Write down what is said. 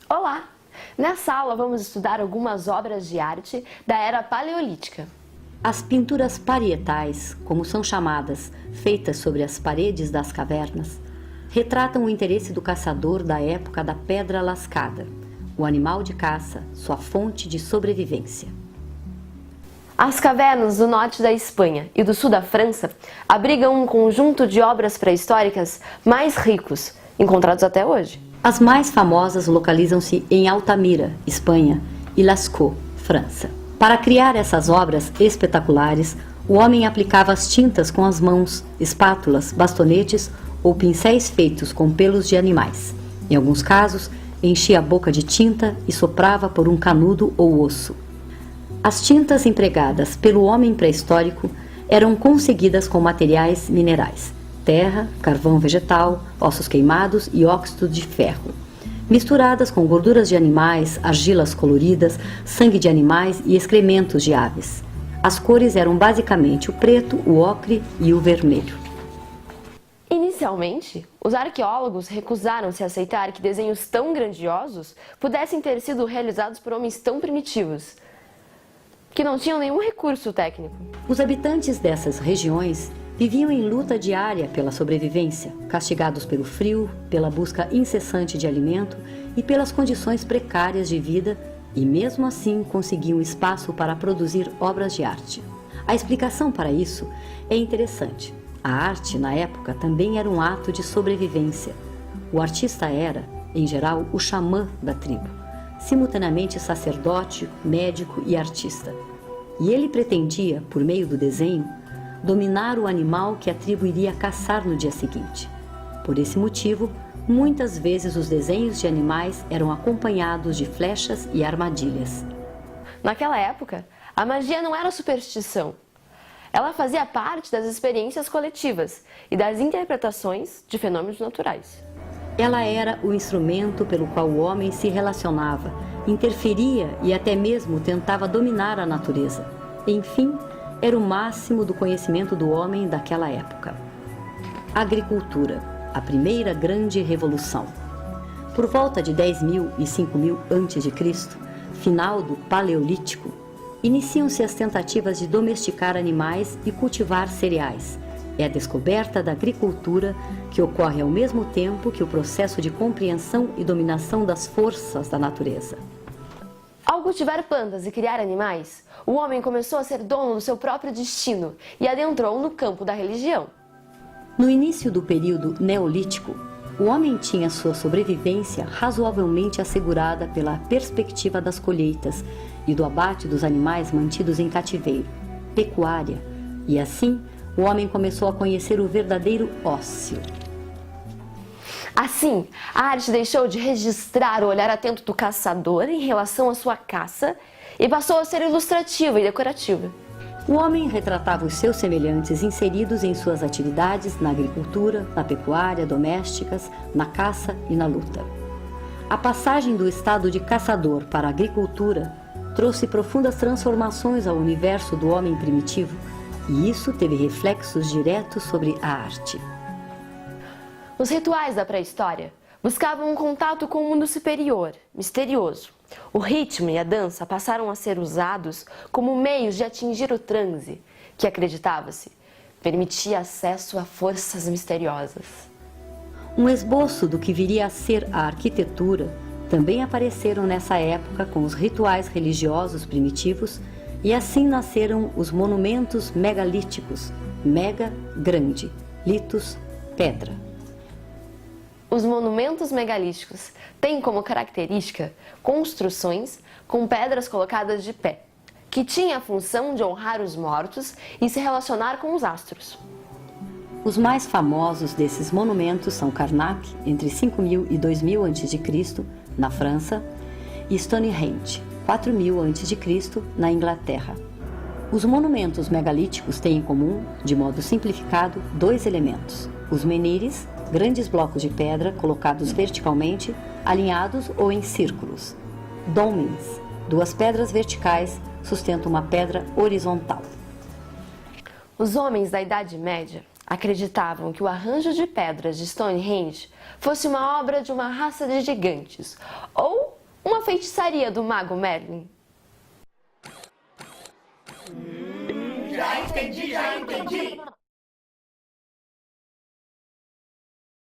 Olá! Nessa aula vamos estudar algumas obras de arte da Era Paleolítica. As pinturas parietais, como são chamadas, feitas sobre as paredes das cavernas, retratam o interesse do caçador da época da pedra lascada, o animal de caça, sua fonte de sobrevivência. As cavernas do norte da Espanha e do sul da França abrigam um conjunto de obras pré-históricas mais ricos, encontrados até hoje. As mais famosas localizam-se em Altamira, Espanha, e Lascaux, França. Para criar essas obras espetaculares, o homem aplicava as tintas com as mãos, espátulas, bastonetes ou pincéis feitos com pelos de animais. Em alguns casos, enchia a boca de tinta e soprava por um canudo ou osso. As tintas empregadas pelo homem pré-histórico eram conseguidas com materiais minerais: terra, carvão vegetal, ossos queimados e óxido de ferro, misturadas com gorduras de animais, argilas coloridas, sangue de animais e excrementos de aves. As cores eram basicamente o preto, o ocre e o vermelho. Inicialmente, os arqueólogos recusaram-se a aceitar que desenhos tão grandiosos pudessem ter sido realizados por homens tão primitivos, que não tinham nenhum recurso técnico. Os habitantes dessas regiões viviam em luta diária pela sobrevivência, castigados pelo frio, pela busca incessante de alimento e pelas condições precárias de vida, e mesmo assim conseguiam espaço para produzir obras de arte. A explicação para isso é interessante. A arte, na época, também era um ato de sobrevivência. O artista era, em geral, o xamã da tribo, simultaneamente sacerdote, médico e artista. E ele pretendia, por meio do desenho, dominar o animal que a tribo iria caçar no dia seguinte. Por esse motivo, muitas vezes os desenhos de animais eram acompanhados de flechas e armadilhas. Naquela época, a magia não era superstição. Ela fazia parte das experiências coletivas e das interpretações de fenômenos naturais. Ela era o instrumento pelo qual o homem se relacionava, interferia e até mesmo tentava dominar a natureza. Enfim, era o máximo do conhecimento do homem daquela época. Agricultura, a primeira grande revolução. Por volta de 10.000 e 5.000 a.C., final do Paleolítico, iniciam-se as tentativas de domesticar animais e cultivar cereais. É a descoberta da agricultura que ocorre ao mesmo tempo que o processo de compreensão e dominação das forças da natureza. Ao cultivar plantas e criar animais, o homem começou a ser dono do seu próprio destino e adentrou no campo da religião. No início do período neolítico, o homem tinha sua sobrevivência razoavelmente assegurada pela perspectiva das colheitas e do abate dos animais mantidos em cativeiro, pecuária, e assim o homem começou a conhecer o verdadeiro ócio. Assim, a arte deixou de registrar o olhar atento do caçador em relação à sua caça e passou a ser ilustrativa e decorativa. O homem retratava os seus semelhantes inseridos em suas atividades na agricultura, na pecuária, domésticas, na caça e na luta. A passagem do estado de caçador para a agricultura trouxe profundas transformações ao universo do homem primitivo, e isso teve reflexos diretos sobre a arte. Os rituais da pré-história buscavam um contato com o mundo superior, misterioso. O ritmo e a dança passaram a ser usados como meios de atingir o transe, que, acreditava-se, permitia acesso a forças misteriosas. Um esboço do que viria a ser a arquitetura também apareceram nessa época com os rituais religiosos primitivos, e assim nasceram os monumentos megalíticos, mega, grande, litos, pedra. Os monumentos megalíticos têm como característica construções com pedras colocadas de pé, que tinha a função de honrar os mortos e se relacionar com os astros. Os mais famosos desses monumentos são Karnak, entre 5.000 e 2.000 a.C., na França, e Stonehenge, 4.000 a.C., na Inglaterra. Os monumentos megalíticos têm em comum, de modo simplificado, dois elementos: os menires, grandes blocos de pedra colocados verticalmente, alinhados ou em círculos. Dolmens, duas pedras verticais sustentam uma pedra horizontal. Os homens da Idade Média Acreditavam que o arranjo de pedras de Stonehenge fosse uma obra de uma raça de gigantes ou uma feitiçaria do mago Merlin. Já entendi.